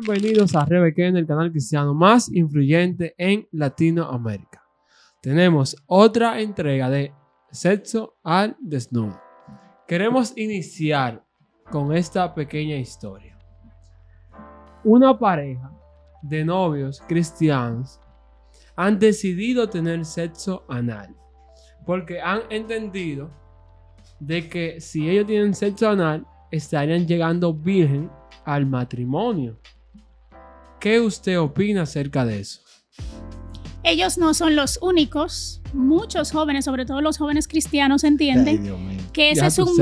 Bienvenidos a Rebequén, el canal cristiano más influyente en Latinoamérica. Tenemos otra entrega de Sexo al Desnudo. Queremos iniciar con esta pequeña historia. Una pareja de novios cristianos han decidido tener sexo anal porque han entendido de que si ellos tienen sexo anal estarían llegando virgen al matrimonio. ¿Qué usted opina acerca de eso? Ellos no son los únicos. Muchos jóvenes, sobre todo los jóvenes cristianos, entienden que ese es un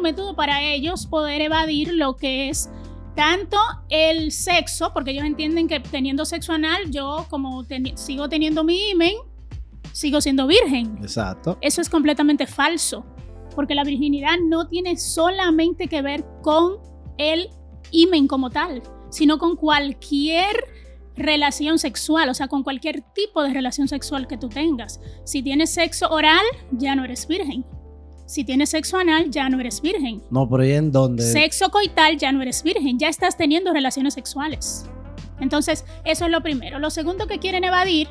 método para ellos poder evadir lo que es tanto el sexo, porque ellos entienden que teniendo sexo anal, yo como sigo teniendo mi himen, sigo siendo virgen. Exacto. Eso es completamente falso, porque la virginidad no tiene solamente que ver con el himen como tal, sino con cualquier relación sexual, o sea, con cualquier tipo de relación sexual que tú tengas. Si tienes sexo oral, ya no eres virgen. Si tienes sexo anal, ya no eres virgen. No, pero ¿y en dónde? Sexo coital, ya no eres virgen, ya estás teniendo relaciones sexuales. Entonces, eso es lo primero. Lo segundo que quieren evadir,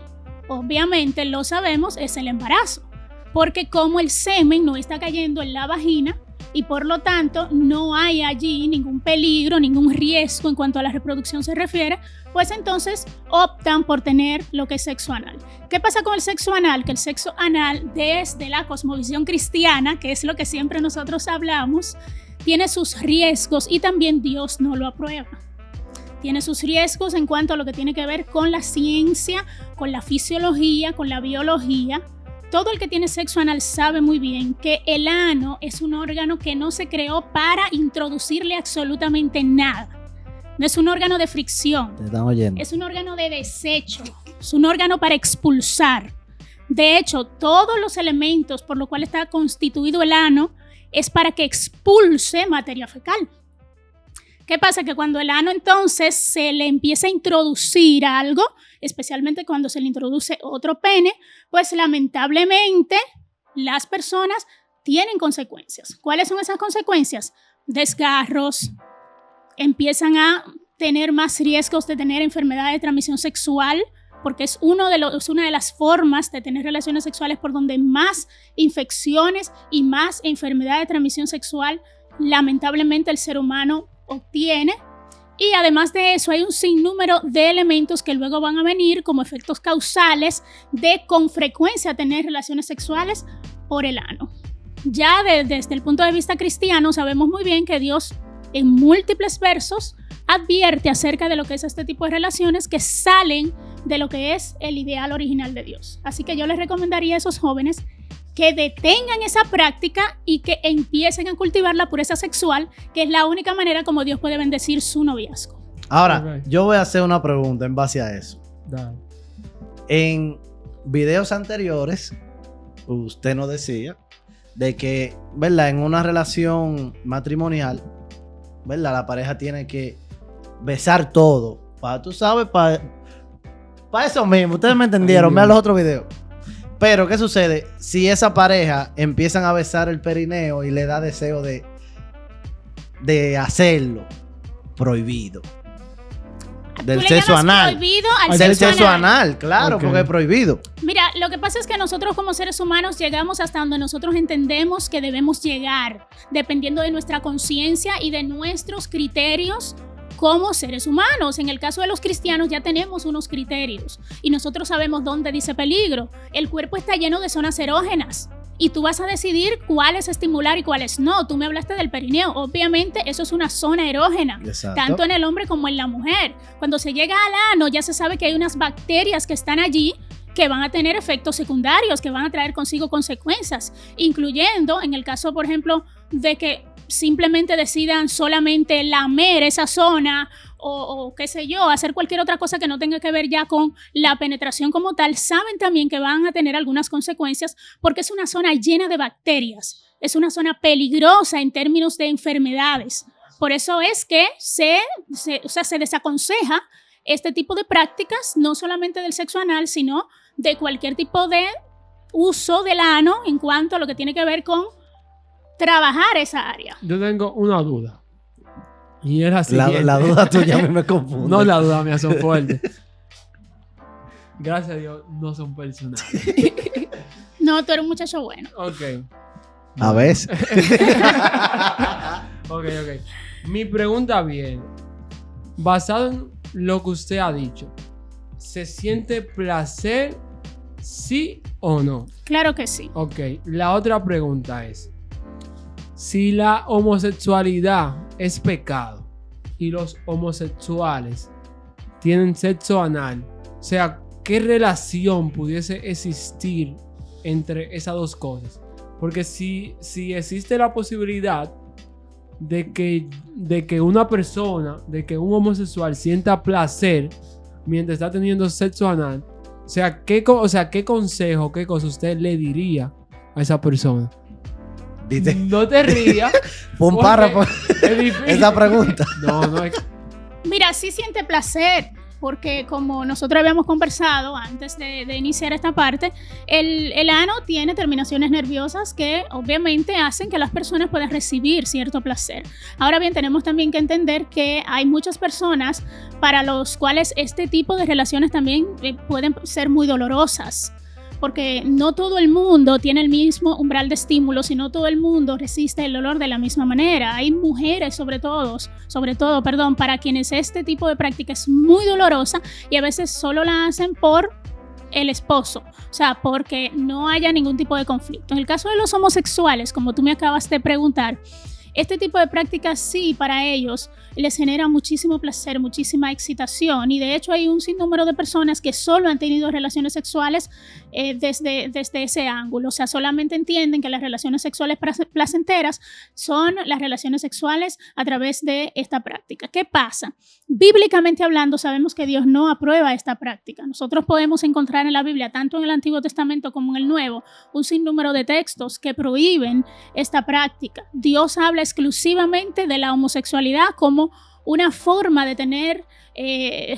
obviamente lo sabemos, es el embarazo. Porque como el semen no está cayendo en la vagina, y por lo tanto no hay allí ningún peligro, ningún riesgo en cuanto a la reproducción se refiere, pues entonces optan por tener lo que es sexo anal. ¿Qué pasa con el sexo anal? Que el sexo anal, desde la cosmovisión cristiana, que es lo que siempre nosotros hablamos, tiene sus riesgos y también Dios no lo aprueba. Tiene sus riesgos en cuanto a lo que tiene que ver con la ciencia, con la fisiología, con la biología. Todo el que tiene sexo anal sabe muy bien que el ano es un órgano que no se creó para introducirle absolutamente nada. No es un órgano de fricción. Te están oyendo. Es un órgano de desecho. Es un órgano para expulsar. De hecho, todos los elementos por los cuales está constituido el ano es para que expulse materia fecal. ¿Qué pasa? Que cuando el ano entonces se le empieza a introducir algo, especialmente cuando se le introduce otro pene, pues lamentablemente las personas tienen consecuencias. ¿Cuáles son esas consecuencias? Desgarros, empiezan a tener más riesgos de tener enfermedades de transmisión sexual, porque es una de las formas de tener relaciones sexuales por donde más infecciones y más enfermedades de transmisión sexual lamentablemente el ser humano obtiene. Y además de eso hay un sinnúmero de elementos que luego van a venir como efectos causales de con frecuencia tener relaciones sexuales por el ano. Ya desde el punto de vista cristiano sabemos muy bien que Dios en múltiples versos advierte acerca de lo que es este tipo de relaciones que salen de lo que es el ideal original de Dios. Así que yo les recomendaría a esos jóvenes que detengan esa práctica y que empiecen a cultivar la pureza sexual, que es la única manera como Dios puede bendecir su noviazgo. Ahora, yo voy a hacer una pregunta en base a eso. Dale. En videos anteriores, usted nos decía de que, ¿verdad? En una relación matrimonial, ¿verdad? La pareja tiene que besar todo. Tú sabes, para eso mismo. Ustedes me entendieron. Vean los otros videos. Pero, ¿qué sucede? Si esa pareja empiezan a besar el perineo y le da deseo de hacerlo, prohibido. Del sexo anal. Prohibido al Del sexo sexo anal. anal, claro, Okay. porque es prohibido. Mira, lo que pasa es que nosotros como seres humanos llegamos hasta donde nosotros entendemos que debemos llegar, dependiendo de nuestra conciencia y de nuestros criterios como seres humanos. En el caso de los cristianos ya tenemos unos criterios y nosotros sabemos dónde dice peligro. El cuerpo está lleno de zonas erógenas y tú vas a decidir cuáles estimular y cuáles no. Tú me hablaste del perineo. Obviamente eso es una zona erógena, Exacto. tanto en el hombre como en la mujer. Cuando se llega al ano ya se sabe que hay unas bacterias que están allí que van a tener efectos secundarios, que van a traer consigo consecuencias, incluyendo en el caso, por ejemplo, de que simplemente decidan solamente lamer esa zona o qué sé yo, hacer cualquier otra cosa que no tenga que ver ya con la penetración como tal, saben también que van a tener algunas consecuencias porque es una zona llena de bacterias, es una zona peligrosa en términos de enfermedades. Por eso es que se desaconseja este tipo de prácticas, no solamente del sexo anal, sino de cualquier tipo de uso del ano en cuanto a lo que tiene que ver con trabajar esa área. Yo tengo una duda. Y es la siguiente. La duda tuya a mí me confunde. No, la duda mía son fuertes. Gracias a Dios, no son personales. No, tú eres un muchacho bueno. Ok. A veces. Ok. Mi pregunta viene. Basado en lo que usted ha dicho, ¿se siente placer, sí o no? Claro que sí. Ok. La otra pregunta es: si la homosexualidad es pecado y los homosexuales tienen sexo anal, o sea, ¿qué relación pudiese existir entre esas dos cosas? Porque si existe la posibilidad de que una persona, de que un homosexual sienta placer mientras está teniendo sexo anal, o sea, ¿qué consejo, qué cosa usted le diría a esa persona? Dite. No te rías. Un porque párrafo. es difícil. Esa pregunta. No es... Mira, sí siente placer, porque como nosotros habíamos conversado antes de iniciar esta parte, el ano tiene terminaciones nerviosas que obviamente hacen que las personas puedan recibir cierto placer. Ahora bien, tenemos también que entender que hay muchas personas para los cuales este tipo de relaciones también pueden ser muy dolorosas, porque no todo el mundo tiene el mismo umbral de estímulos y no todo el mundo resiste el dolor de la misma manera. Hay mujeres sobre todo, para quienes este tipo de práctica es muy dolorosa y a veces solo la hacen por el esposo, o sea, porque no haya ningún tipo de conflicto. En el caso de los homosexuales, como tú me acabas de preguntar, este tipo de prácticas sí, para ellos les genera muchísimo placer, muchísima excitación, y de hecho hay un sinnúmero de personas que solo han tenido relaciones sexuales desde ese ángulo. O sea, solamente entienden que las relaciones sexuales placenteras son las relaciones sexuales a través de esta práctica. ¿Qué pasa? Bíblicamente hablando, sabemos que Dios no aprueba esta práctica. Nosotros podemos encontrar en la Biblia, tanto en el Antiguo Testamento como en el Nuevo, un sinnúmero de textos que prohíben esta práctica. Dios habla exclusivamente de la homosexualidad como una forma de tener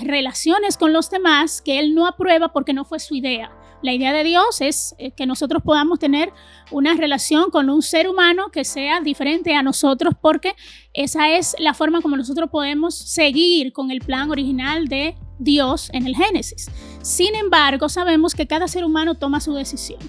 relaciones con los demás que Él no aprueba porque no fue su idea. La idea de Dios es que nosotros podamos tener una relación con un ser humano que sea diferente a nosotros, porque esa es la forma como nosotros podemos seguir con el plan original de Dios en el Génesis. Sin embargo, sabemos que cada ser humano toma su decisión.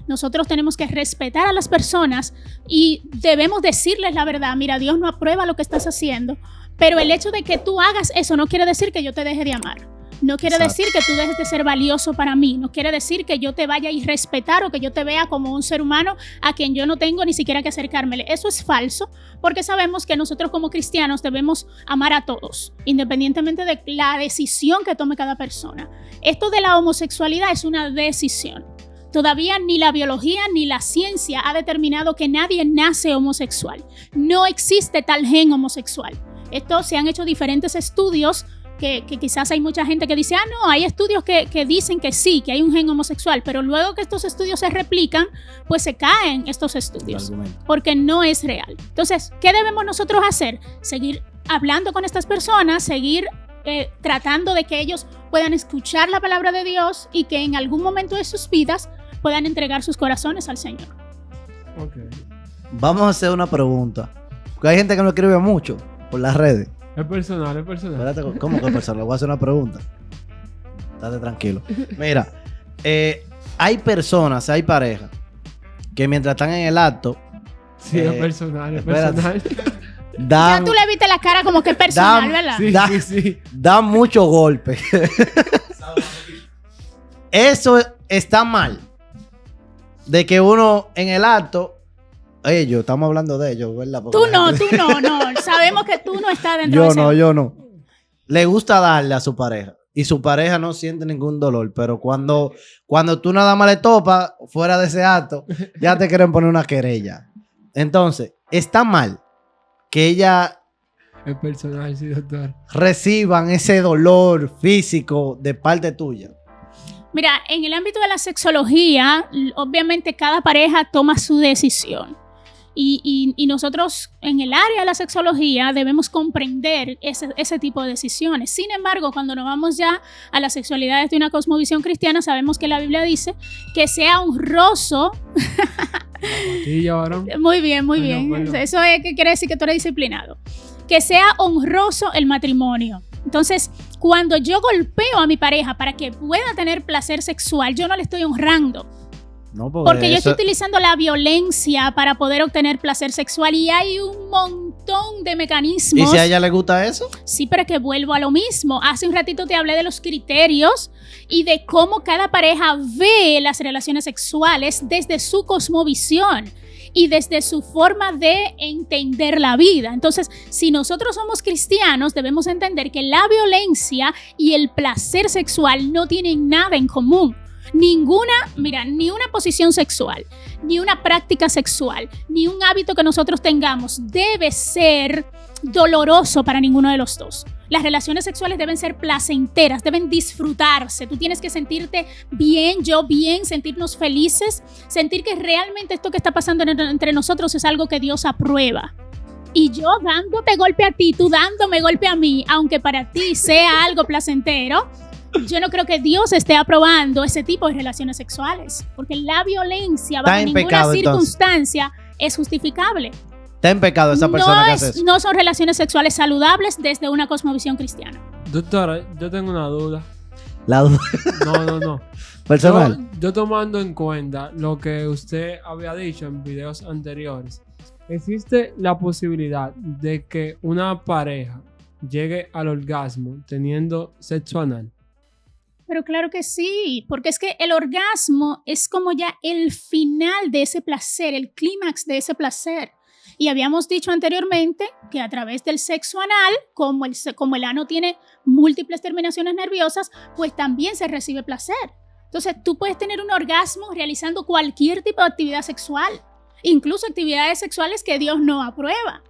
Nosotros tenemos que respetar a las personas y debemos decirles la verdad. Mira, Dios no aprueba lo que estás haciendo, pero el hecho de que tú hagas eso no quiere decir que yo te deje de amar. No quiere decir que tú dejes de ser valioso para mí. No quiere decir que yo te vaya a irrespetar o que yo te vea como un ser humano a quien yo no tengo ni siquiera que acercármele. Eso es falso, porque sabemos que nosotros como cristianos debemos amar a todos, independientemente de la decisión que tome cada persona. Esto de la homosexualidad es una decisión. Todavía ni la biología ni la ciencia ha determinado que nadie nace homosexual. No existe tal gen homosexual. Esto se han hecho diferentes estudios que quizás hay mucha gente que dice, no, hay estudios que dicen que sí, que hay un gen homosexual, pero luego que estos estudios se replican, pues se caen estos estudios, porque no es real. Entonces, ¿qué debemos nosotros hacer? Seguir hablando con estas personas, seguir tratando de que ellos puedan escuchar la palabra de Dios y que en algún momento de sus vidas puedan entregar sus corazones al Señor. Okay. Vamos a hacer una pregunta, porque hay gente que no escribe mucho por las redes. Es personal. Espérate, ¿cómo que es personal? Le voy a hacer una pregunta. Estate tranquilo. Mira, hay personas, hay parejas que mientras están en el acto... Sí, es personal. Ya tú le viste la cara como que es personal, ¿verdad? Sí. Dan muchos golpes. Eso está mal. De que uno en el acto... Ellos, estamos hablando de ellos, ¿verdad? Porque Tú no. Sabemos que tú no estás dentro de ese... Yo no. Le gusta darle a su pareja. Y su pareja no siente ningún dolor. Pero cuando tú nada más le topas fuera de ese acto, ya te quieren poner una querella. Entonces, está mal que ella... Es personal, sí, doctor. Reciban ese dolor físico de parte tuya. Mira, en el ámbito de la sexología, obviamente cada pareja toma su decisión. Y nosotros en el área de la sexología debemos comprender ese tipo de decisiones. Sin embargo, cuando nos vamos ya a la sexualidad desde una cosmovisión cristiana, sabemos que la Biblia dice que sea honroso. Sí, varón. Muy bien. Bueno. Eso es que quiere decir que tú eres disciplinado. que sea honroso el matrimonio. Entonces, cuando yo golpeo a mi pareja para que pueda tener placer sexual, yo no le estoy honrando. No, Porque yo estoy utilizando la violencia para poder obtener placer sexual y hay un montón de mecanismos. ¿Y si a ella le gusta eso? Sí, pero es que vuelvo a lo mismo. Hace un ratito te hablé de los criterios y de cómo cada pareja ve las relaciones sexuales desde su cosmovisión y desde su forma de entender la vida. Entonces, si nosotros somos cristianos, debemos entender que la violencia y el placer sexual no tienen nada en común. Ni una posición sexual, ni una práctica sexual, ni un hábito que nosotros tengamos debe ser doloroso para ninguno de los dos. Las relaciones sexuales deben ser placenteras, deben disfrutarse. Tú tienes que sentirte bien, yo bien, sentirnos felices, sentir que realmente esto que está pasando entre nosotros es algo que Dios aprueba. Y yo dándote golpe a ti, tú dándome golpe a mí, aunque para ti sea algo placentero, yo no creo que Dios esté aprobando ese tipo de relaciones sexuales, porque la violencia bajo ninguna circunstancia es justificable. Está en pecado esa persona que hace eso. No son relaciones sexuales saludables desde una cosmovisión cristiana. Doctora, yo tengo una duda. La duda. No. Personal. Yo tomando en cuenta lo que usted había dicho en videos anteriores, ¿existe la posibilidad de que una pareja llegue al orgasmo teniendo sexo anal? Pero claro que sí, porque es que el orgasmo es como ya el final de ese placer, el clímax de ese placer. Y habíamos dicho anteriormente que a través del sexo anal, como el ano tiene múltiples terminaciones nerviosas, pues también se recibe placer. Entonces tú puedes tener un orgasmo realizando cualquier tipo de actividad sexual, incluso actividades sexuales que Dios no aprueba.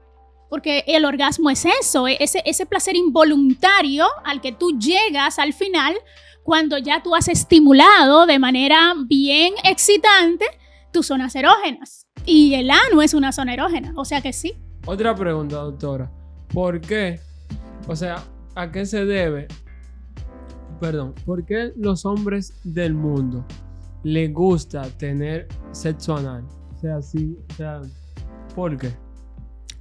Porque el orgasmo es eso, ese placer involuntario al que tú llegas al final cuando ya tú has estimulado de manera bien excitante tus zonas erógenas. Y el ano es una zona erógena, o sea que sí. Otra pregunta, doctora. ¿Por qué? O sea, ¿a qué se debe? ¿Por qué los hombres del mundo les gusta tener sexo anal? ¿Por qué?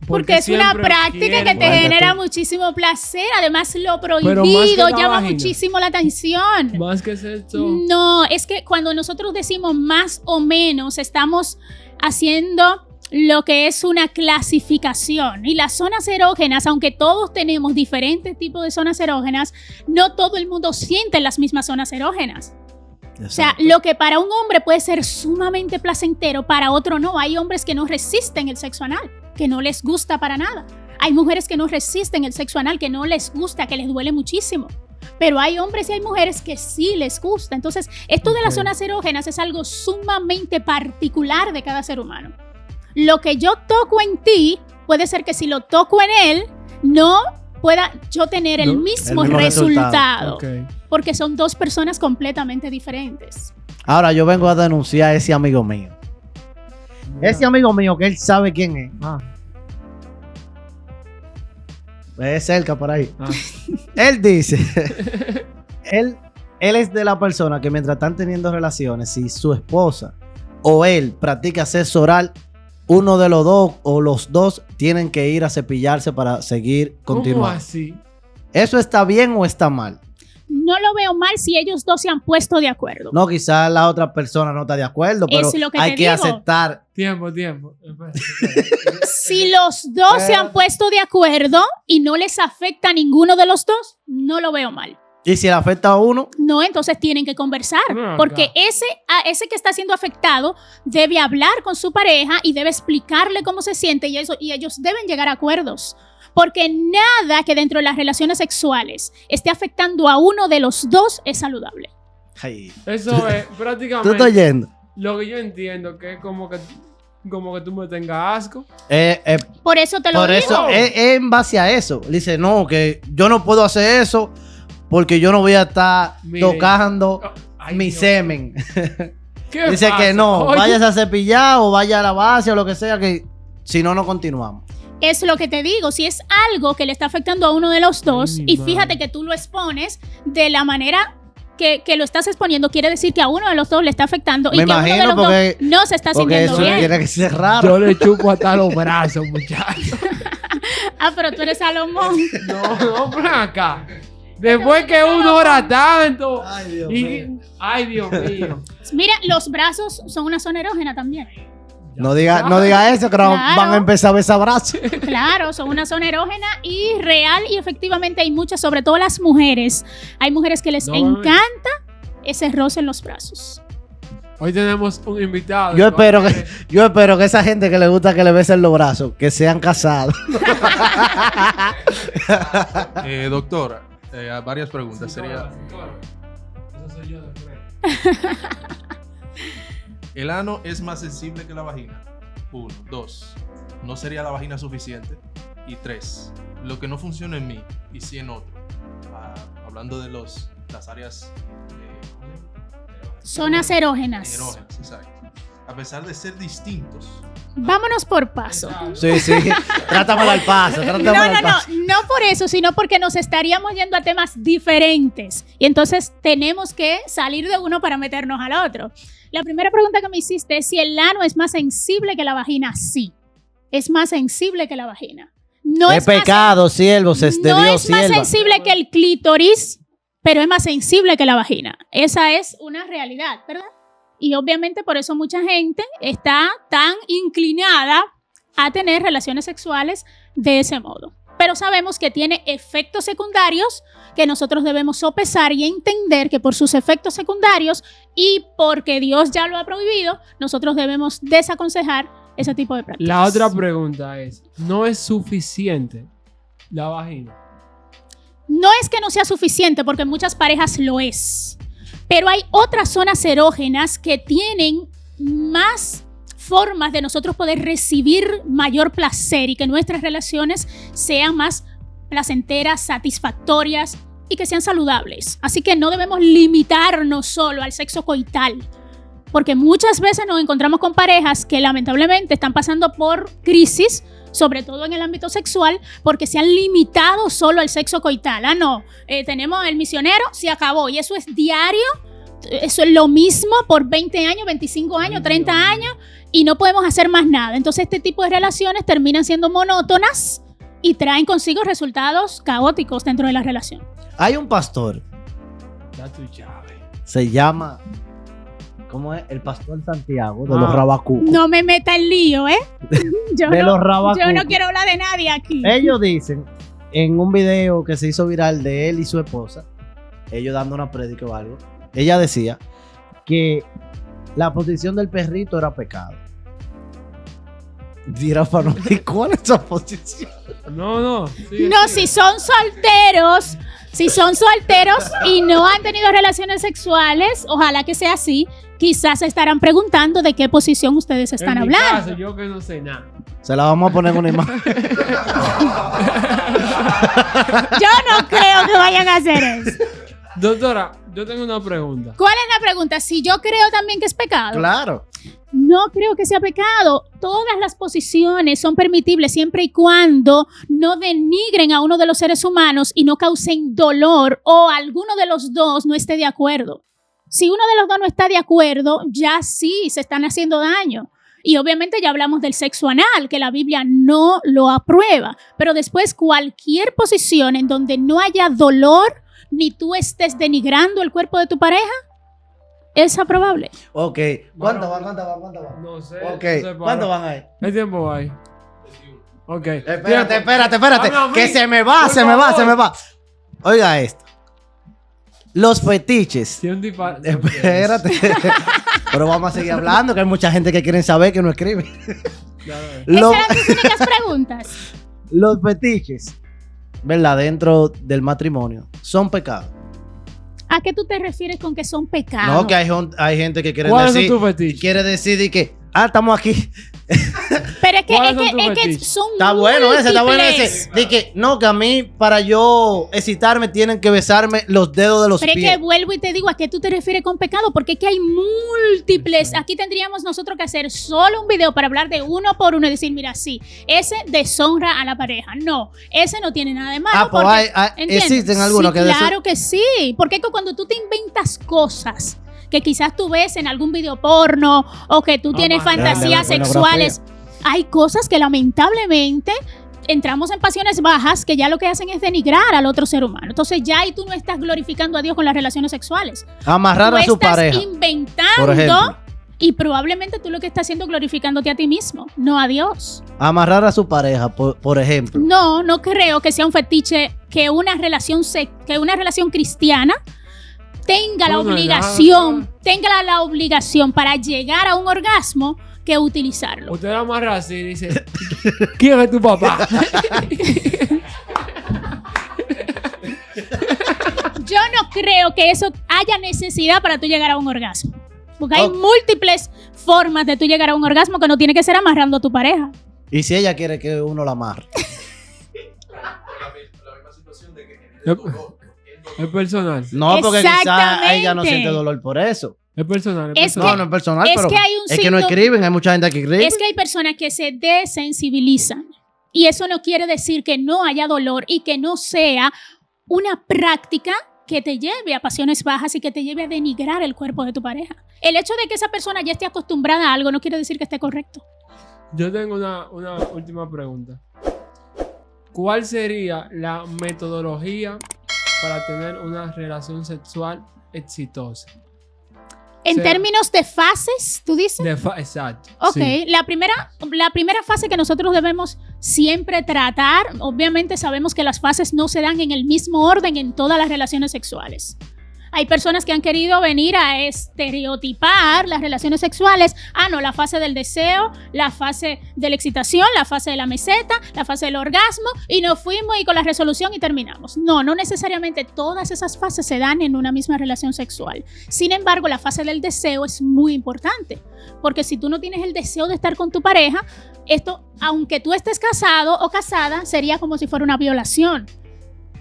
Porque es una práctica que te genera muchísimo placer. Además, lo prohibido llama muchísimo la atención. Más que sexo. No, es que cuando nosotros decimos más o menos, estamos haciendo lo que es una clasificación. Y las zonas erógenas, aunque todos tenemos diferentes tipos de zonas erógenas, no todo el mundo siente las mismas zonas erógenas. Exacto. O sea, lo que para un hombre puede ser sumamente placentero, para otro no. Hay hombres que no resisten el sexo anal, que no les gusta para nada. Hay mujeres que no resisten el sexo anal, que no les gusta, que les duele muchísimo. Pero hay hombres y hay mujeres que sí les gusta. Entonces, esto de las zonas erógenas es algo sumamente particular de cada ser humano. Lo que yo toco en ti, puede ser que si lo toco en él, no pueda yo tener el mismo resultado. Okay. Porque son dos personas completamente diferentes. Ahora yo vengo a denunciar a ese amigo mío. Ese amigo mío que él sabe quién es. Es cerca por ahí. Él dice, él es de la persona que mientras están teniendo relaciones, si su esposa o él practica sexo oral, uno de los dos o los dos tienen que ir a cepillarse para seguir continuando. ¿Cómo así? ¿Eso está bien o está mal? No lo veo mal si ellos dos se han puesto de acuerdo. No, quizás la otra persona no está de acuerdo, pero hay que aceptar. Tiempo. Si los dos se han puesto de acuerdo y no les afecta a ninguno de los dos, no lo veo mal. ¿Y si le afecta a uno? No, entonces tienen que conversar. Porque ese que está siendo afectado debe hablar con su pareja y debe explicarle cómo se siente y ellos deben llegar a acuerdos. Porque nada que dentro de las relaciones sexuales esté afectando a uno de los dos es saludable. Ay. Eso es prácticamente. ¿Tú estás yendo? Lo que yo entiendo que es como que tú me tengas asco. Por eso te lo digo. Por eso, es en base a eso. Dice, no, que yo no puedo hacer eso porque yo no voy a estar tocando mi semen. Dice pasa? Que no, vayas a cepillar o vaya a la base o lo que sea, que si no, no continuamos. Es lo que te digo, si es algo que le está afectando a uno de los dos, y fíjate que tú lo expones de la manera que lo estás exponiendo, quiere decir que a uno de los dos le está afectando y que a uno de los dos no se está sintiendo bien. Porque eso tiene que ser raro. Yo le chupo hasta los brazos, muchachos. Ah, pero tú eres Salomón. No, por acá. Después que uno ora tanto. Ay, Dios mío. Ay, Dios mío. Mira, los brazos son una zona erógena también. No diga eso, que Claro. van a empezar a besar brazos. Claro, son una zona erógena y real y efectivamente hay muchas, sobre todo las mujeres. Hay mujeres que les No, encanta ese roce en los brazos. Hoy tenemos un invitado. Yo espero que esa gente que le gusta que le besen los brazos, que sean casados. Doctora, varias preguntas. Sería, Eso soy yo de frente. ¿el ano es más sensible que la vagina? 1, 2. ¿No sería la vagina suficiente? Y 3. Lo que no funciona en mí y sí en otro. Hablando de las áreas Zonas erógenas. erógenas, exacto. A pesar de ser distintos. Vámonos por paso. Sí. Trátamelo al paso. No por eso, sino porque nos estaríamos yendo a temas diferentes. Y entonces tenemos que salir de uno para meternos al otro. La primera pregunta que me hiciste es si el ano es más sensible que la vagina. Sí, es más sensible que la vagina. No es pecado, siervos, es de no Dios, es más sierva. sensible que el clítoris, pero es más sensible que la vagina. Esa es una realidad, ¿verdad? Y obviamente por eso mucha gente está tan inclinada a tener relaciones sexuales de ese modo. Pero sabemos que tiene efectos secundarios que nosotros debemos sopesar y entender que por sus efectos secundarios y porque Dios ya lo ha prohibido, nosotros debemos desaconsejar ese tipo de prácticas. La otra pregunta es, ¿no es suficiente la vagina? No es que no sea suficiente, porque en muchas parejas lo es. Pero hay otras zonas erógenas que tienen más formas de nosotros poder recibir mayor placer y que nuestras relaciones sean más placenteras, satisfactorias y que sean saludables. Así que no debemos limitarnos solo al sexo coital, porque muchas veces nos encontramos con parejas que lamentablemente están pasando por crisis, sobre todo en el ámbito sexual, porque se han limitado solo al sexo coital. Tenemos el misionero, se acabó, y eso es diario, eso es lo mismo por 20 años, 25 años, 30 años, y no podemos hacer más nada. Entonces este tipo de relaciones terminan siendo monótonas y traen consigo resultados caóticos dentro de la relación. Hay un pastor, Da tu llave. se llama, ¿cómo es? El pastor Santiago, de los Rabacucos. No me meta en lío, ¿eh? Yo Los Rabacucos. yo no quiero hablar de nadie aquí. Ellos dicen, en un video que se hizo viral de él y su esposa, ellos dando una prédica o algo, ella decía que la posición del perrito era pecado. Dirá para no decir cuál es esa posición. No. Sigue, No, sigue. si son solteros y no han tenido relaciones sexuales, ojalá que sea así, quizás se estarán preguntando de qué posición ustedes están En mi hablando. caso, yo que no sé nada. Se la vamos a poner en una imagen. Yo no creo que vayan a hacer eso. Doctora, yo tengo una pregunta. ¿Cuál es la pregunta? Si yo creo también que es pecado. Claro. No creo que sea pecado. Todas las posiciones son permitibles siempre y cuando no denigren a uno de los seres humanos y no causen dolor o alguno de los dos no esté de acuerdo. Si uno de los dos no está de acuerdo, ya sí se están haciendo daño. Y obviamente ya hablamos del sexo anal, que la Biblia no lo aprueba. Pero después cualquier posición en donde no haya dolor ni tú estés denigrando el cuerpo de tu pareja, es aprobable. Ok. ¿Cuánto van? No sé. Ok. no sé, ¿Cuánto van ahí? ¿Qué tiempo hay? Ok. Espérate. Dame a mí. Que se me va. Oiga esto. Los fetiches. Sí, un disparo. Espérate. Pero vamos a seguir hablando, que hay mucha gente que quiere saber que no escribe. Los, Esas eran tus únicas preguntas. los fetiches, ¿verdad? Dentro del matrimonio, son pecados. ¿A qué tú te refieres con que son pecados? No, que hay gente que quiere ¿Cuáles son decir, tus fetiches? quiere decir y que, estamos aquí. Pero es ¿Cuáles son tus que fetiches? son Está bueno múltiples. ese. De que, no, que a mí, para yo excitarme, tienen que besarme los dedos de los Pero es pies. que vuelvo y te digo, ¿a qué tú te refieres con pecado? Porque es que hay múltiples. Aquí tendríamos nosotros que hacer solo un video para hablar de uno por uno y decir, mira, sí, ese deshonra a la pareja. No, ese no tiene nada de malo. Pues porque, ¿entiendes? existen algunos Sí, que claro que sí. Porque es que cuando tú te inventas cosas que quizás tú ves en algún video porno o que tú tienes man, fantasías pornografía. sexuales, hay cosas que lamentablemente entramos en pasiones bajas que ya lo que hacen es denigrar al otro ser humano. Entonces ya ahí tú no estás glorificando a Dios con las relaciones sexuales. Amarrar Tú a su estás pareja, por inventando ejemplo. y probablemente tú lo que estás haciendo es glorificándote a ti mismo, no a Dios. Amarrar a su pareja, por ejemplo. No creo que sea un fetiche que una relación cristiana tenga la obligación para llegar a un orgasmo que utilizarlo. Usted la amarra así y dice: ¿quién es tu papá? Yo no creo que eso haya necesidad para tú llegar a un orgasmo. Porque hay Ok. múltiples formas de tú llegar a un orgasmo que no tiene que ser amarrando a tu pareja. Y si ella quiere que uno la amarre. La misma situación de que genera dolor. Es personal. No, porque quizás Exactamente. ella no siente dolor por eso. Es personal. Es No, no es personal, es pero que hay un es que no síntoma- escriben. Hay mucha gente que escribe. Es que hay personas que se desensibilizan. Y eso no quiere decir que no haya dolor y que no sea una práctica que te lleve a pasiones bajas y que te lleve a denigrar el cuerpo de tu pareja. El hecho de que esa persona ya esté acostumbrada a algo no quiere decir que esté correcto. Yo tengo una última pregunta. ¿Cuál sería la metodología para tener una relación sexual exitosa? En sea, términos de fases, ¿tú dices? Exacto. Ok, sí. la primera fase que nosotros debemos siempre tratar, obviamente sabemos que las fases no se dan en el mismo orden en todas las relaciones sexuales. Hay personas que han querido venir a estereotipar las relaciones sexuales. No, la fase del deseo, la fase de la excitación, la fase de la meseta, la fase del orgasmo, y nos fuimos y con la resolución y terminamos. No necesariamente todas esas fases se dan en una misma relación sexual. Sin embargo, la fase del deseo es muy importante, porque si tú no tienes el deseo de estar con tu pareja, esto, aunque tú estés casado o casada, sería como si fuera una violación,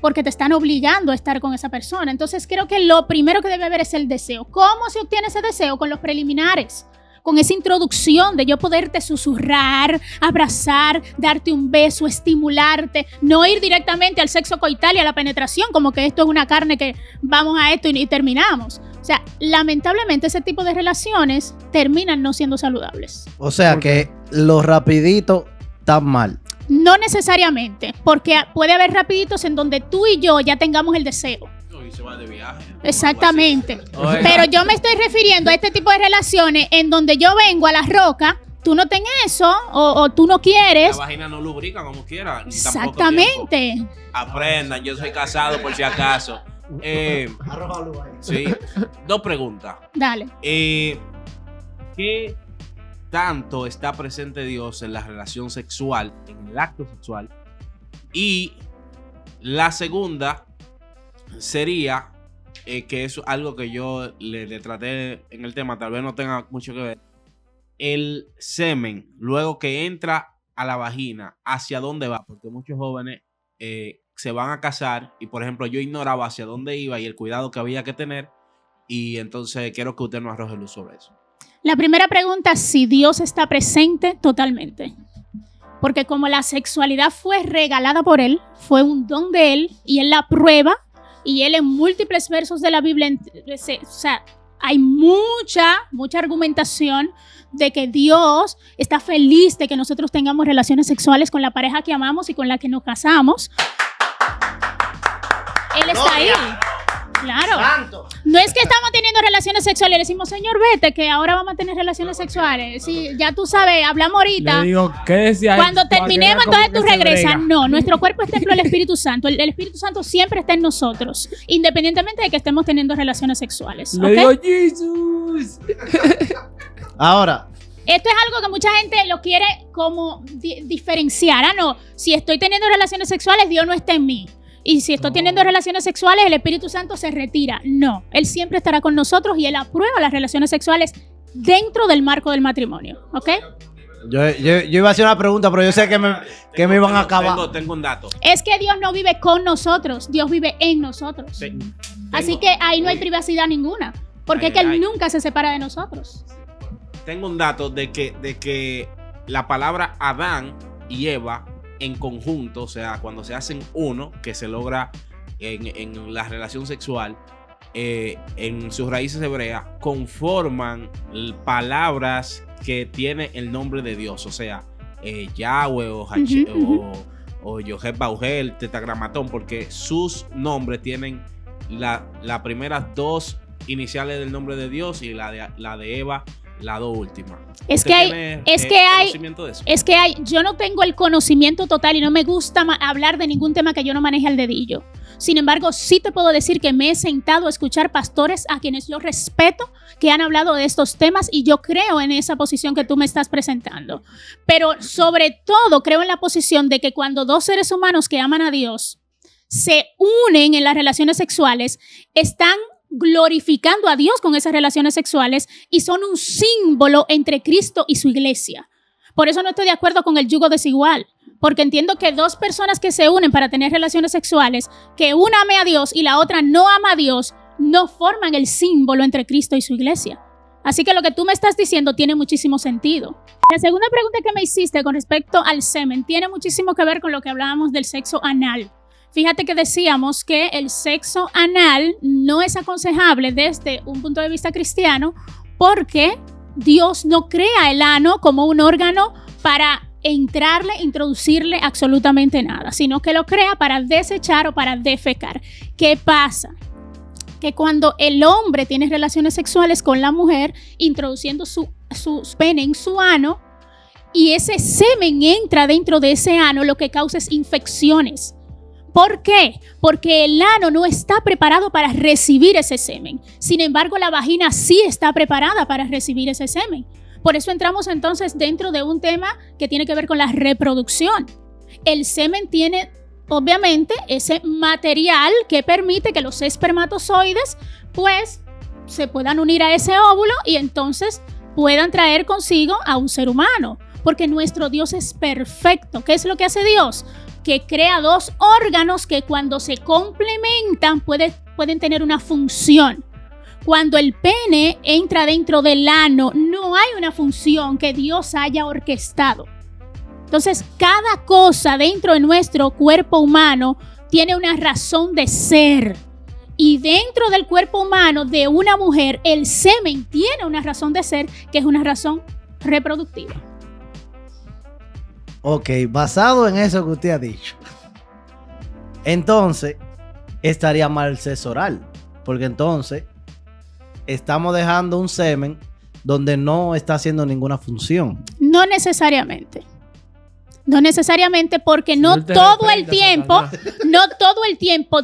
porque te están obligando a estar con esa persona. Entonces creo que lo primero que debe haber es el deseo. ¿Cómo se obtiene ese deseo? Con los preliminares, con esa introducción de yo poderte susurrar, abrazar, darte un beso, estimularte, no ir directamente al sexo coital y a la penetración, como que esto es una carne que vamos a esto y terminamos. O sea, lamentablemente ese tipo de relaciones terminan no siendo saludables. O sea que los rapiditos están mal. No necesariamente, porque puede haber rapiditos en donde tú y yo ya tengamos el deseo. Y se va de viaje. Exactamente. Oiga. Pero yo me estoy refiriendo a este tipo de relaciones en donde yo vengo a la roca, tú no ten eso o tú no La quieres. vagina no lubrica como quiera. ni tampoco Exactamente. tiempo. Aprendan, yo soy casado por si acaso. Sí. Dos preguntas. Dale. ¿Qué tanto está presente Dios en la relación sexual, en el acto sexual? Y la segunda sería, que es algo que yo le traté en el tema, tal vez no tenga mucho que ver. El semen, luego que entra a la vagina, ¿hacia dónde va? Porque muchos jóvenes se van a casar y, por ejemplo, yo ignoraba hacia dónde iba y el cuidado que había que tener, y entonces quiero que usted nos arroje luz sobre eso. La primera pregunta, si Dios está presente, totalmente. Porque como la sexualidad fue regalada por Él, fue un don de Él, y Él la prueba, y Él en múltiples versos de la Biblia, o sea, hay mucha argumentación de que Dios está feliz de que nosotros tengamos relaciones sexuales con la pareja que amamos y con la que nos casamos. Él está ahí. Claro. Santo. No es que estamos teniendo relaciones sexuales, decimos, Señor, vete, que ahora vamos a tener relaciones sexuales. Sí, ya tú sabes, hablamos ahorita. Le digo, ¿qué decía? Cuando terminemos, entonces tú regresas. No. No, nuestro cuerpo es templo del Espíritu Santo. El Espíritu Santo siempre está en nosotros, independientemente de que estemos teniendo relaciones sexuales. Le ¿Ok? digo, Jesús. Ahora, Esto es algo que mucha gente lo quiere como diferenciar. No, si estoy teniendo relaciones sexuales, Dios no está en mí. Y si estoy teniendo relaciones sexuales, el Espíritu Santo se retira. No, Él siempre estará con nosotros y Él aprueba las relaciones sexuales dentro del marco del matrimonio. ¿Ok? yo iba a hacer una pregunta, pero yo sé que me iban a acabar. Tengo un dato. Es que Dios no vive con nosotros, Dios vive en nosotros. Así que ahí no hay privacidad ninguna, porque es que Él nunca se separa de nosotros. Tengo un dato de que la palabra Adán y Eva en conjunto, o sea, cuando se hacen uno, que se logra en la relación sexual, en sus raíces hebreas, conforman palabras que tiene el nombre de Dios, o sea, Yahweh o o Joseph Bauer, el Tetragramatón, porque sus nombres tienen las primeras dos iniciales del nombre de Dios y la de Eva, las dos últimas. Es que yo no tengo el conocimiento total y no me gusta hablar de ningún tema que yo no maneje al dedillo. Sin embargo, sí te puedo decir que me he sentado a escuchar pastores a quienes yo respeto, que han hablado de estos temas, y yo creo en esa posición que tú me estás presentando. Pero sobre todo creo en la posición de que cuando dos seres humanos que aman a Dios se unen en las relaciones sexuales, están glorificando a Dios con esas relaciones sexuales y son un símbolo entre Cristo y su iglesia. Por eso no estoy de acuerdo con el yugo desigual, porque entiendo que dos personas que se unen para tener relaciones sexuales, que una ame a Dios y la otra no ama a Dios, no forman el símbolo entre Cristo y su iglesia. Así que lo que tú me estás diciendo tiene muchísimo sentido. La segunda pregunta que me hiciste con respecto al semen tiene muchísimo que ver con lo que hablábamos del sexo anal. Fíjate que decíamos que el sexo anal no es aconsejable desde un punto de vista cristiano porque Dios no crea el ano como un órgano para introducirle absolutamente nada, sino que lo crea para desechar o para defecar. ¿Qué pasa? Que cuando el hombre tiene relaciones sexuales con la mujer, introduciendo su pene en su ano, y ese semen entra dentro de ese ano, lo que causa es infecciones. ¿Por qué? Porque el ano no está preparado para recibir ese semen. Sin embargo, la vagina sí está preparada para recibir ese semen. Por eso entramos entonces dentro de un tema que tiene que ver con la reproducción. El semen tiene, obviamente, ese material que permite que los espermatozoides, pues, se puedan unir a ese óvulo y entonces puedan traer consigo a un ser humano. Porque nuestro Dios es perfecto. ¿Qué es lo que hace Dios? Que crea dos órganos que cuando se complementan pueden tener una función. Cuando el pene entra dentro del ano, no hay una función que Dios haya orquestado. Entonces, cada cosa dentro de nuestro cuerpo humano tiene una razón de ser. Y dentro del cuerpo humano de una mujer, el semen tiene una razón de ser, que es una razón reproductiva. Ok, basado en eso que usted ha dicho, entonces estaría mal el sexo oral, porque entonces estamos dejando un semen donde no está haciendo ninguna función. No necesariamente. No necesariamente, porque no todo el tiempo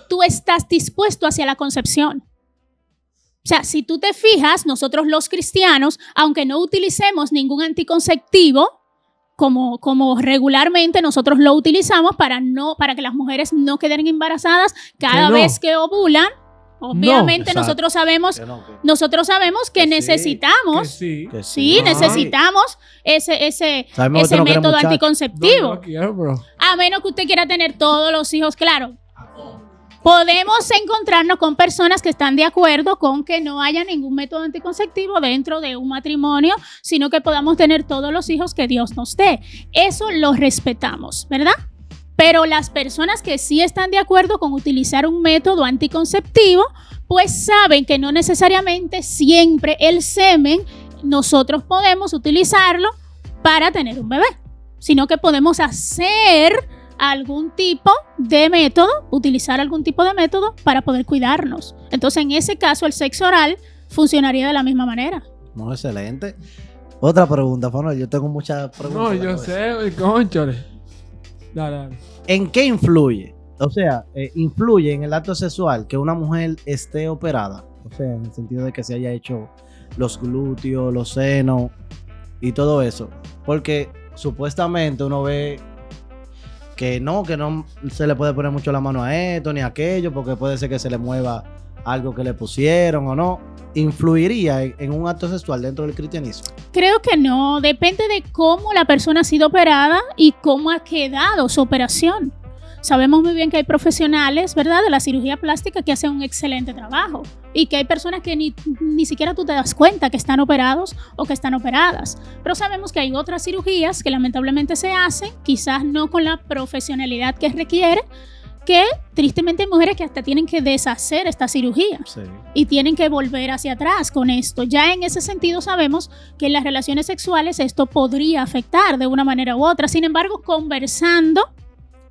tú estás dispuesto hacia la concepción. O sea, si tú te fijas, nosotros los cristianos, aunque no utilicemos ningún anticonceptivo, como regularmente nosotros lo utilizamos para que las mujeres no queden embarazadas cada vez que ovulan. Obviamente nosotros sabemos que necesitamos, necesitamos ese método anticonceptivo. A menos que usted quiera tener todos los hijos, claro. Podemos encontrarnos con personas que están de acuerdo con que no haya ningún método anticonceptivo dentro de un matrimonio, sino que podamos tener todos los hijos que Dios nos dé. Eso lo respetamos, ¿verdad? Pero las personas que sí están de acuerdo con utilizar un método anticonceptivo, pues saben que no necesariamente siempre el semen nosotros podemos utilizarlo para tener un bebé, sino que podemos hacer algún tipo de método, utilizar algún tipo de método para poder cuidarnos. Entonces, en ese caso, el sexo oral funcionaría de la misma manera. No, excelente. Otra pregunta, Fano. Yo tengo muchas preguntas. No, yo sé, cónchale. Dale. ¿En qué influye? O sea, influye en el acto sexual que una mujer esté operada. O sea, en el sentido de que se haya hecho los glúteos, los senos y todo eso. Porque supuestamente uno ve que no se le puede poner mucho la mano a esto ni a aquello, porque puede ser que se le mueva algo que le pusieron o no. ¿Influiría en un acto sexual dentro del cristianismo? Creo que no. Depende de cómo la persona ha sido operada y cómo ha quedado su operación. Sabemos muy bien que hay profesionales, ¿verdad?, de la cirugía plástica que hacen un excelente trabajo y que hay personas que ni siquiera tú te das cuenta que están operados o que están operadas. Pero sabemos que hay otras cirugías que lamentablemente se hacen, quizás no con la profesionalidad que requiere, que tristemente hay mujeres que hasta tienen que deshacer esta cirugía y tienen que volver hacia atrás con esto. Ya en ese sentido sabemos que en las relaciones sexuales esto podría afectar de una manera u otra. Sin embargo, conversando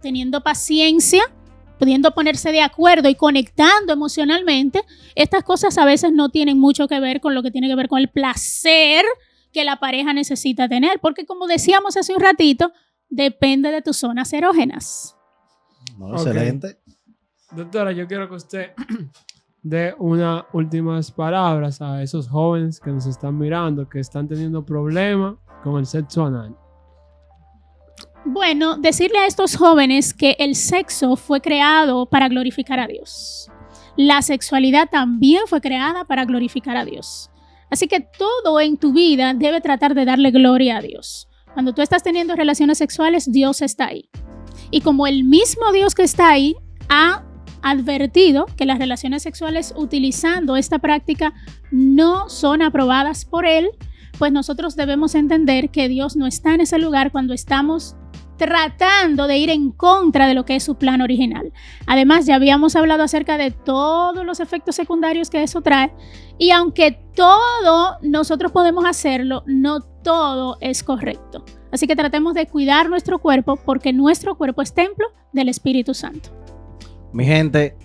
teniendo paciencia, pudiendo ponerse de acuerdo y conectando emocionalmente, estas cosas a veces no tienen mucho que ver con lo que tiene que ver con el placer que la pareja necesita tener, porque como decíamos hace un ratito, depende de tus zonas erógenas. No, Ok. excelente. Doctora, yo quiero que usted dé unas últimas palabras a esos jóvenes que nos están mirando, que están teniendo problemas con el sexo anal. Bueno, decirle a estos jóvenes que el sexo fue creado para glorificar a Dios. La sexualidad también fue creada para glorificar a Dios. Así que todo en tu vida debe tratar de darle gloria a Dios. Cuando tú estás teniendo relaciones sexuales, Dios está ahí. Y como el mismo Dios que está ahí ha advertido que las relaciones sexuales utilizando esta práctica no son aprobadas por Él, pues nosotros debemos entender que Dios no está en ese lugar cuando estamos tratando de ir en contra de lo que es su plan original. Además, ya habíamos hablado acerca de todos los efectos secundarios que eso trae, y aunque todo nosotros podemos hacerlo, no todo es correcto. Así que tratemos de cuidar nuestro cuerpo, porque nuestro cuerpo es templo del Espíritu Santo. Mi gente,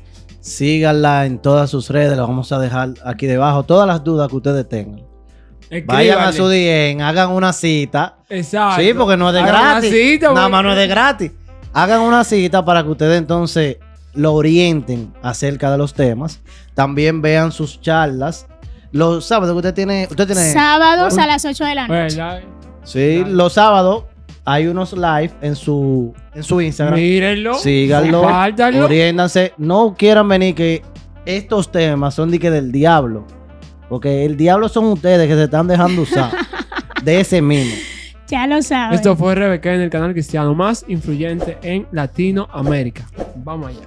síganla en todas sus redes, las vamos a dejar aquí debajo. Todas las dudas que ustedes tengan. Vayan a su DM, hagan una cita. Exacto. Sí, porque no es de Hagan una gratis. cita, Nada porque- más no es de gratis. Hagan una cita para que ustedes entonces lo orienten acerca de los temas. También vean sus charlas. Los sábados que usted tiene Sábados a las 8 de la noche. ¿Verdad? sí, los sábados hay unos live en su Instagram. Mírenlo. Síganlo, Compártanlo. oriéntanse. No quieran venir que estos temas son de que del diablo. Porque el diablo son ustedes que se están dejando usar de ese mismo. Ya lo saben. Esto fue Rebeca en el canal cristiano más influyente en Latinoamérica. Vamos allá.